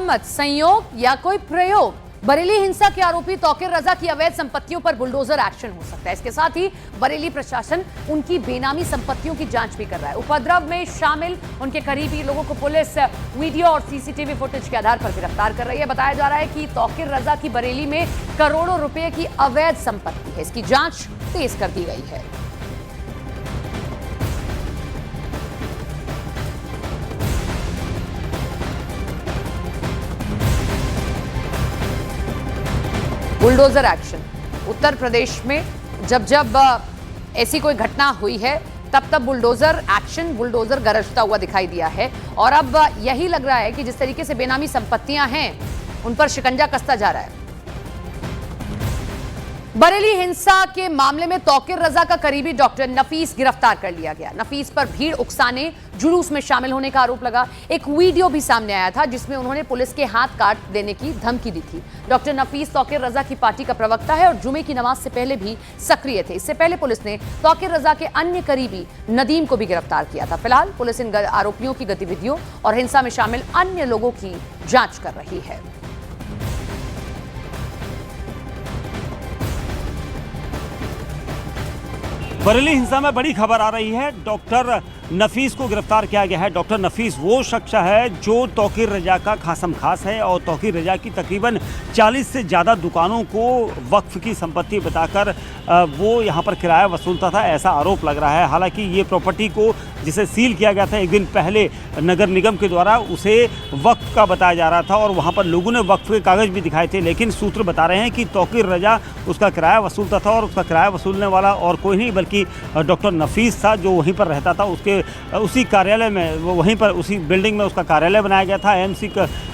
मत संयोग या कोई प्रयोग, बरेली हिंसा के आरोपी तौकीर रजा की अवैध संपत्तियों पर बुलडोजर एक्शन हो सकता है। इसके साथ ही बरेली प्रशासन उनकी बेनामी संपत्तियों की जांच भी कर रहा है। उपद्रव में शामिल उनके करीबी लोगों को पुलिस वीडियो और सीसीटीवी फुटेज के आधार पर गिरफ्तार कर रही है। बताया जा रहा है कि तौकीर रजा की बरेली में करोड़ों रुपए की अवैध संपत्ति है। इसकी जांच तेज कर दी गई है। बुलडोजर एक्शन उत्तर प्रदेश में जब ऐसी कोई घटना हुई है तब बुलडोजर एक्शन, बुलडोजर गरजता हुआ दिखाई दिया है। और अब यही लग रहा है कि जिस तरीके से बेनामी संपत्तियां हैं उन पर शिकंजा कसता जा रहा है। बरेली हिंसा के मामले में तौकीर रजा का करीबी डॉक्टर नफीस गिरफ्तार कर लिया गया। नफीस पर भीड़ उकसाने, जुलूस में शामिल होने का आरोप लगा। एक वीडियो भी सामने आया था जिसमें उन्होंने पुलिस के हाथ काट देने की धमकी दी थी। डॉक्टर नफीस तौकीर रजा की पार्टी का प्रवक्ता है और जुमे की नमाज से पहले भी सक्रिय थे। इससे पहले पुलिस ने तौकीर रजा के अन्य करीबी नदीम को भी गिरफ्तार किया था। फिलहाल पुलिस इन आरोपियों की गतिविधियों और हिंसा में शामिल अन्य लोगों की जांच कर रही है। बरेली हिंसा में बड़ी खबर आ रही है। डॉक्टर नफीस को गिरफ्तार किया गया है। डॉक्टर नफीस वो शख्स है जो तौकीर रजा का खासम खास है और तौकीर रजा की तकरीबन 40 से ज़्यादा दुकानों को वक्फ की संपत्ति बताकर वो यहाँ पर किराया वसूलता था, ऐसा आरोप लग रहा है। हालांकि ये प्रॉपर्टी को जिसे सील किया गया था एक दिन पहले नगर निगम के द्वारा, उसे वक्फ का बताया जा रहा था और वहाँ पर लोगों ने वक्फ के कागज़ भी दिखाए थे। लेकिन सूत्र बता रहे हैं कि तौकीर रजा उसका किराया वसूलता था और उसका किराया वसूलने वाला और कोई नहीं बल्कि डॉक्टर नफीस था जो वहीं पर रहता था। उसी कार्यालय में, वो वहीं पर उसी बिल्डिंग में उसका कार्यालय बनाया गया था एमसी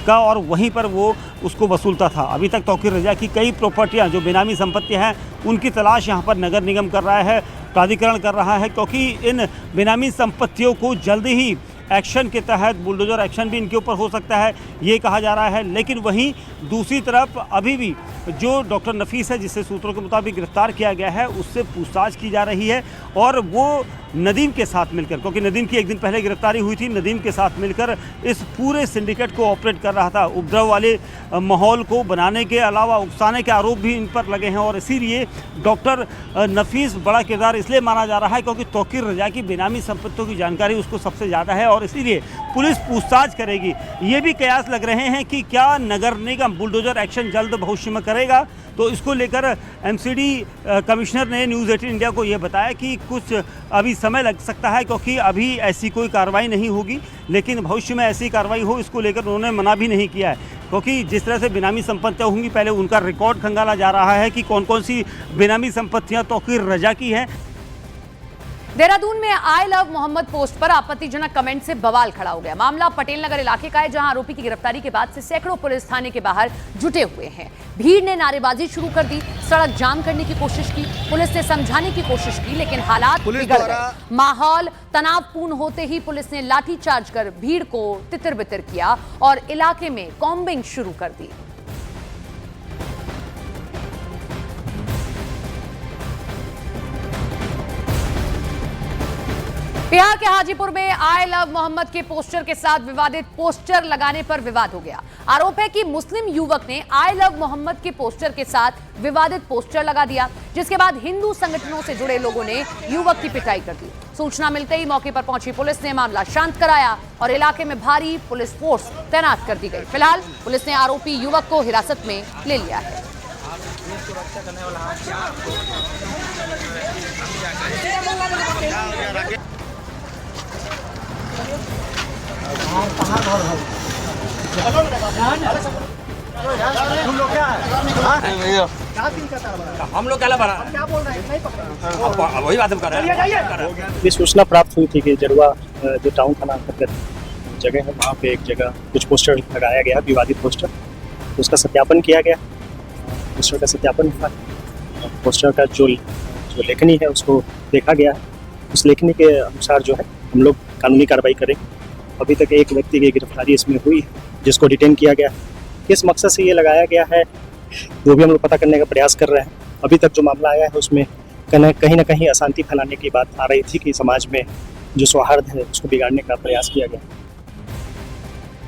का और वहीं पर वो उसको वसूलता था। अभी तक तौकीर रजा की कई प्रॉपर्टियां जो बेनामी संपत्तियां हैं उनकी तलाश यहां पर नगर निगम कर रहा है, प्राधिकरण कर रहा है, क्योंकि इन बेनामी संपत्तियों को जल्दी ही एक्शन के तहत बुलडोजर एक्शन भी इनके ऊपर हो सकता है, ये कहा जा रहा है। लेकिन वहीं दूसरी तरफ अभी भी जो डॉक्टर नफीस है जिसे सूत्रों के मुताबिक गिरफ्तार किया गया है उससे पूछताछ की जा रही है और वो नदीम के साथ मिलकर, क्योंकि नदीम की एक दिन पहले गिरफ्तारी हुई थी, नदीम के साथ मिलकर इस पूरे सिंडिकेट को ऑपरेट कर रहा था। उपद्रव वाले माहौल को बनाने के अलावा उकसाने के आरोप भी इन पर लगे हैं और इसीलिए डॉक्टर नफीस बड़ा किरदार इसलिए माना जा रहा है क्योंकि तौकीर रजा की बेनामी संपत्तियों की जानकारी उसको सबसे ज़्यादा है और इसीलिए पुलिस पूछताछ करेगी। ये भी कयास लग रहे हैं कि क्या नगर निगम बुलडोजर एक्शन जल्द भविष्य में करेगा, तो इसको लेकर एमसीडी कमिश्नर ने न्यूज़ 18 इंडिया को ये बताया कि कुछ अभी समय लग सकता है क्योंकि अभी ऐसी कोई कार्रवाई नहीं होगी, लेकिन भविष्य में ऐसी कार्रवाई हो इसको लेकर उन्होंने मना भी नहीं किया है। क्योंकि जिस तरह से बेनामी संपत्तियाँ होंगी पहले उनका रिकॉर्ड खंगाला जा रहा है कि कौन कौन सी बेनामी संपत्तियाँ तौकीर रजा की हैं। देहरादून में आई लव मोहम्मद पोस्ट पर आपत्तिजनक कमेंट से बवाल खड़ा हो गया। मामला पटेल नगर इलाके का है जहां आरोपी की गिरफ्तारी के बाद से सैकड़ों पुलिस थाने के बाहर जुटे हुए हैं। भीड़ ने नारेबाजी शुरू कर दी, सड़क जाम करने की कोशिश की, पुलिस ने समझाने की कोशिश की लेकिन हालात बिगड़ गए। माहौल तनावपूर्ण होते ही पुलिस ने लाठीचार्ज कर भीड़ को तितर-बितर किया और इलाके में कॉम्बिंग शुरू कर दी। बिहार के हाजीपुर में आई लव मोहम्मद के पोस्टर के साथ विवादित पोस्टर लगाने पर विवाद हो गया। आरोप है कि मुस्लिम युवक ने आई लव मोहम्मद के पोस्टर के साथ विवादित पोस्टर लगा दिया, जिसके बाद हिंदू संगठनों से जुड़े लोगों ने युवक की पिटाई कर दी। सूचना मिलते ही मौके पर पहुंची पुलिस ने मामला शांत कराया और इलाके में भारी पुलिस फोर्स तैनात कर दी गई। फिलहाल पुलिस ने आरोपी युवक को हिरासत में ले लिया है। हम लोग क्या बोल रहे हैं, वही बात हम कर रहे हैं। ये सूचना प्राप्त हुई थी कि जड़वा जो टाउन थाना अंतर्गत जगह है वहाँ पे एक जगह कुछ पोस्टर लगाया गया, विवादित पोस्टर, उसका सत्यापन किया गया। पोस्टर का सत्यापन हुआ, पोस्टर का जो लेखनी है उसको देखा गया है। उस लेखनी के अनुसार जो है हम लोग कानूनी कार्रवाई करेंगे। अभी तक एक व्यक्ति की गिरफ्तारी इसमें हुई जिसको डिटेन किया गया। किस मकसद से ये लगाया गया है वो भी हम लोग पता करने का प्रयास कर रहे हैं। अभी तक जो मामला आया है उसमें कहीं ना कहीं अशांति फैलाने की बात आ रही थी कि समाज में जो सौहार्द है उसको बिगाड़ने का प्रयास किया गया।